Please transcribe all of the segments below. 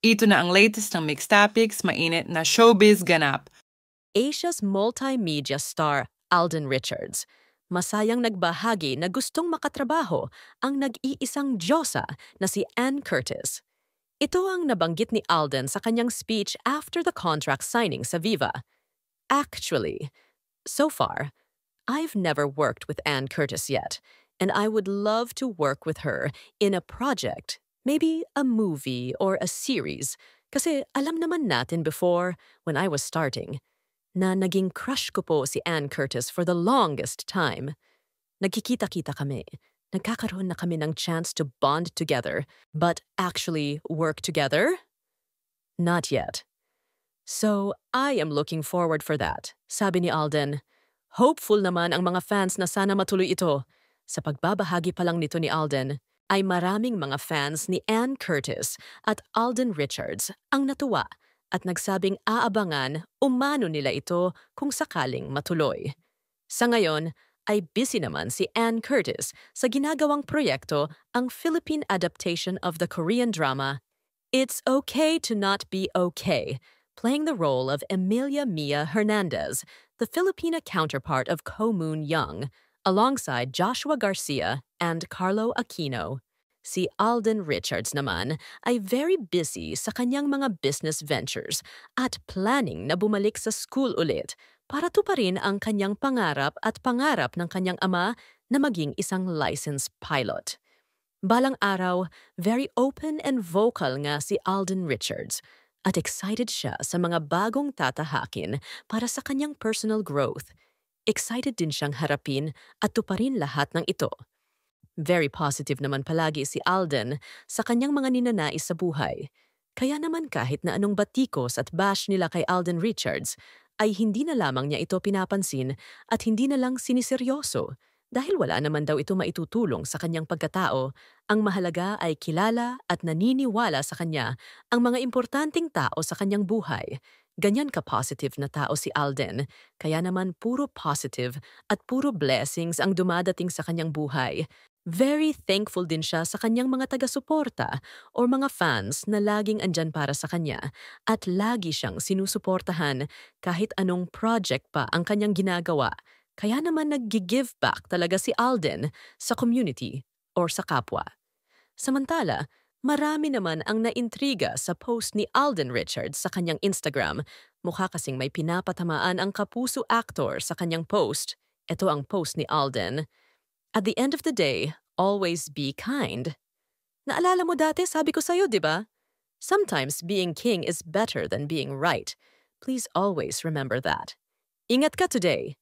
Ito na ang latest ng Mixed Topics, mainit na showbiz ganap. Asia's multimedia star Alden Richards. Masayang nagbahagi na gustong makatrabaho ang nag-iisang diyosa na si Anne Curtis. Ito ang nabanggit ni Alden sa kanyang speech after the contract signing sa Viva. Actually, so far, I've never worked with Anne Curtis yet, and I would love to work with her in a project, maybe a movie or a series, kasi alam naman natin before, when I was starting, na naging crush ko po si Anne Curtis for the longest time. Nagkikita-kita kami. Nagkakaroon na kami ng chance to bond together, but actually work together? Not yet. So, I am looking forward for that, sabi ni Alden. Hopeful naman ang mga fans na sana matuloy ito. Sa pagbabahagi pa lang nito ni Alden, ay maraming mga fans ni Anne Curtis at Alden Richards ang natuwa at nagsabing aabangan umano nila ito kung sakaling matuloy. Sa ngayon, ay busy naman si Anne Curtis sa ginagawang proyekto ang Philippine adaptation of the Korean drama It's Okay to Not Be Okay, playing the role of Emilia Mia Hernandez, the Filipina counterpart of Ko Moon Young, alongside Joshua Garcia and Carlo Aquino. Si Alden Richards naman ay very busy sa kanyang mga business ventures at planning na bumalik sa school ulit para tuparin ang kanyang pangarap at pangarap ng kanyang ama na maging isang licensed pilot. Balang araw, very open and vocal nga si Alden Richards at excited siya sa mga bagong tatahakin para sa kanyang personal growth. Excited din siyang harapin at tuparin lahat ng ito. Very positive naman palagi si Alden sa kanyang mga ninanais sa buhay. Kaya naman kahit na anong batikos at bash nila kay Alden Richards, ay hindi na lamang niya ito pinapansin at hindi na lang siniseryoso dahil wala naman daw ito maitutulong sa kanyang pagkatao. Ang mahalaga ay kilala at naniniwala sa kanya ang mga importanteng tao sa kanyang buhay. Ganyan ka-positive na tao si Alden, kaya naman puro positive at puro blessings ang dumadating sa kanyang buhay. Very thankful din siya sa kanyang mga taga-suporta o mga fans na laging andyan para sa kanya at lagi siyang sinusuportahan kahit anong project pa ang kanyang ginagawa. Kaya naman nag-give back talaga si Alden sa community or sa kapwa. Samantala, marami naman ang naintriga sa post ni Alden Richards sa kanyang Instagram. Mukha kasing may pinapatamaan ang kapuso actor sa kanyang post. Ito ang post ni Alden. At the end of the day, always be kind. Naalala mo dati, sabi ko sa'yo, di ba? Sometimes being king is better than being right. Please always remember that. Ingat ka today.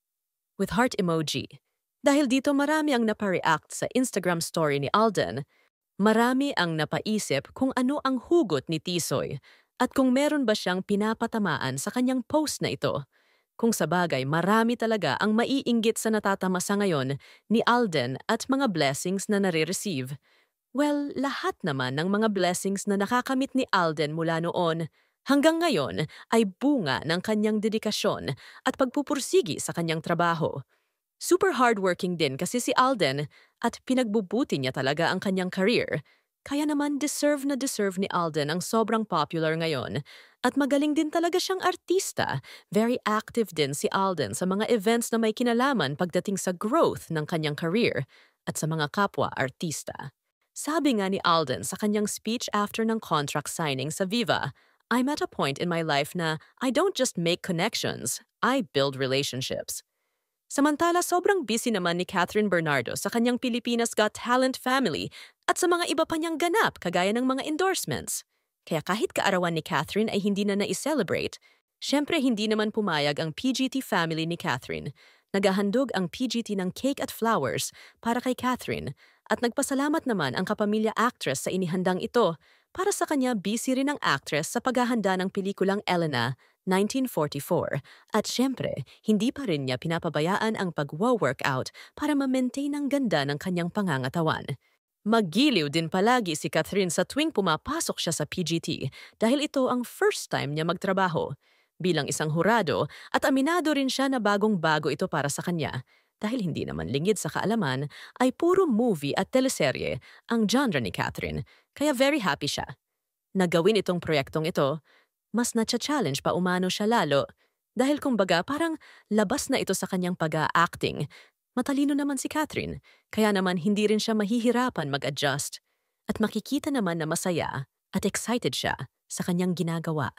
With heart emoji. Dahil dito marami ang napareact sa Instagram story ni Alden, marami ang napaisip kung ano ang hugot ni Tisoy at kung meron ba siyang pinapatamaan sa kanyang post na ito. Kung sabagay, marami talaga ang maiinggit sa natatamasa ngayon ni Alden at mga blessings na nare-receive. Well, lahat naman ng mga blessings na nakakamit ni Alden mula noon hanggang ngayon ay bunga ng kanyang dedikasyon at pagpupursigi sa kanyang trabaho. Super hardworking din kasi si Alden at pinagbubuti niya talaga ang kanyang career. Kaya naman deserve na deserve ni Alden ang sobrang popular ngayon. At magaling din talaga siyang artista. Very active din si Alden sa mga events na may kinalaman pagdating sa growth ng kanyang career at sa mga kapwa artista. Sabi nga ni Alden sa kanyang speech after ng contract signing sa Viva, I'm at a point in my life na I don't just make connections, I build relationships. Samantala, sobrang busy naman ni Catherine Bernardo sa kanyang Pilipinas Got Talent family at sa mga iba pa niyang ganap kagaya ng mga endorsements. Kaya kahit kaarawan ni Catherine ay hindi na nai-celebrate, syempre hindi naman pumayag ang PGT family ni Catherine. Naghahandog ang PGT ng cake at flowers para kay Catherine at nagpasalamat naman ang kapamilya actress sa inihandang ito. Para sa kanya, busy rin ang actress sa paghahanda ng pelikulang Elena, 1944. At syempre, hindi pa rin niya pinapabayaan ang pag-workout para ma-maintain ang ganda ng kanyang pangangatawan. Magiliw din palagi si Catherine sa tuwing pumapasok siya sa PGT dahil ito ang first time niya magtrabaho. Bilang isang hurado at aminado rin siya na bagong-bago ito para sa kanya. Dahil hindi naman lingid sa kaalaman, ay puro movie at teleserye ang genre ni Catherine, kaya very happy siya. na gawin itong proyektong ito, mas na-challenge pa umano siya lalo. Dahil kumbaga parang labas na ito sa kanyang pag-acting. Matalino naman si Catherine, kaya naman hindi rin siya mahihirapan mag-adjust. At makikita naman na masaya at excited siya sa kanyang ginagawa.